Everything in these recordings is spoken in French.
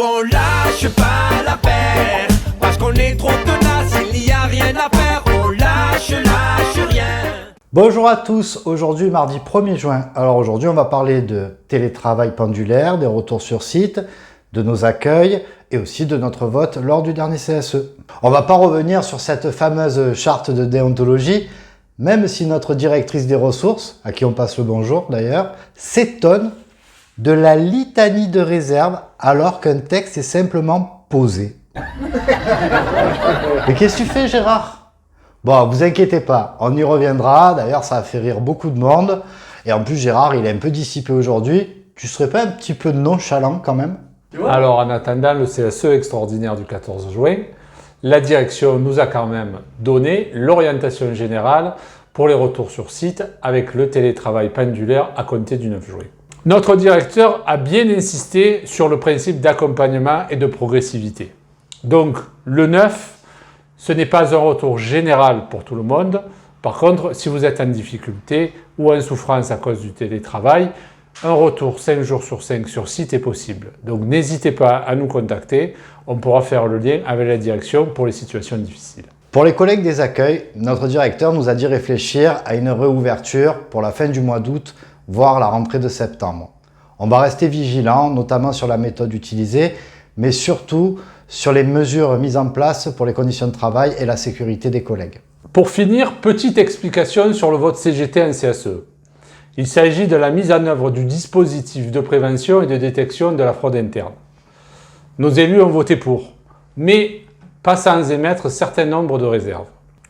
on lâche pas l'affaire, parce qu'on est trop tenace, il n'y a rien à faire, on lâche rien. Bonjour à tous, aujourd'hui mardi 1er juin. Alors aujourd'hui on va parler de télétravail pendulaire, des retours sur site, de nos accueils et aussi de notre vote lors du dernier CSE. On va pas revenir sur cette fameuse charte de déontologie, même si notre directrice des ressources, à qui on passe le bonjour d'ailleurs, s'étonne de la litanie de réserve alors qu'un texte est simplement posé. Mais qu'est-ce que tu fais, Gérard? Bon, vous inquiétez pas, on y reviendra. D'ailleurs, ça a fait rire beaucoup de monde. Et en plus, Gérard, il est un peu dissipé aujourd'hui. Tu serais pas un petit peu nonchalant quand même? Alors, en attendant le CSE extraordinaire du 14 juin, la direction nous a quand même donné l'orientation générale pour les retours sur site avec le télétravail pendulaire à compter du 9 juin. Notre directeur a bien insisté sur le principe d'accompagnement et de progressivité. Donc, le 9, ce n'est pas un retour général pour tout le monde. Par contre, si vous êtes en difficulté ou en souffrance à cause du télétravail, un retour 5 jours sur 5 sur site est possible. Donc, n'hésitez pas à nous contacter. On pourra faire le lien avec la direction pour les situations difficiles. Pour les collègues des accueils, notre directeur nous a dit réfléchir à une réouverture pour la fin du mois d'août, voire la rentrée de septembre. On va rester vigilant, notamment sur la méthode utilisée, mais surtout sur les mesures mises en place pour les conditions de travail et la sécurité des collègues. Pour finir, petite explication sur le vote CGT en CSE. Il s'agit de la mise en œuvre du dispositif de prévention et de détection de la fraude interne. Nos élus ont voté pour, mais pas sans émettre un certain nombre de réserves.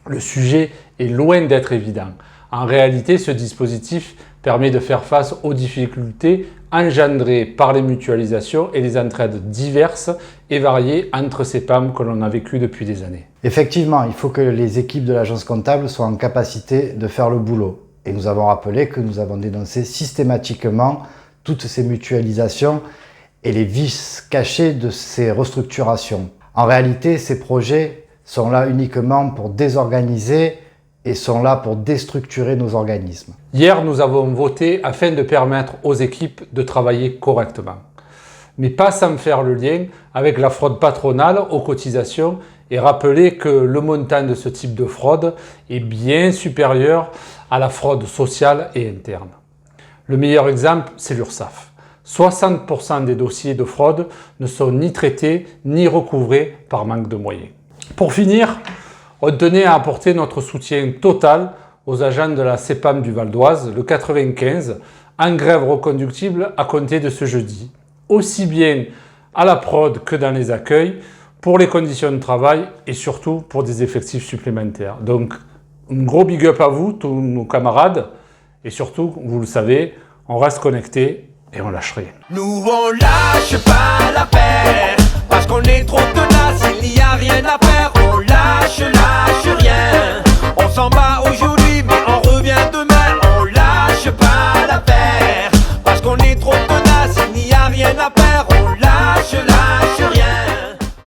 Le sujet est loin d'être évident. En réalité, ce dispositif permet de faire face aux difficultés engendrées par les mutualisations et les entraides diverses et variées entre ces PAM que l'on a vécues depuis des années. Effectivement, il faut que les équipes de l'agence comptable soient en capacité de faire le boulot. Et nous avons rappelé que nous avons dénoncé systématiquement toutes ces mutualisations et les vices cachés de ces restructurations. En réalité, ces projets sont là uniquement pour désorganiser et sont là pour déstructurer nos organismes. Hier, nous avons voté afin de permettre aux équipes de travailler correctement, mais pas sans faire le lien avec la fraude patronale aux cotisations et rappeler que le montant de ce type de fraude est bien supérieur à la fraude sociale et interne. Le meilleur exemple, c'est l'URSSAF. 60% des dossiers de fraude ne sont ni traités ni recouvrés par manque de moyens. Pour finir, on tenait à apporter notre soutien total aux agents de la CPAM du Val d'Oise, le 95, en grève reconductible à compter de ce jeudi, aussi bien à la prod que dans les accueils, pour les conditions de travail et surtout pour des effectifs supplémentaires. Donc, un gros big up à vous, tous nos camarades, et surtout, vous le savez, on reste connectés et on lâche rien. Nous on lâche pas l'affaire.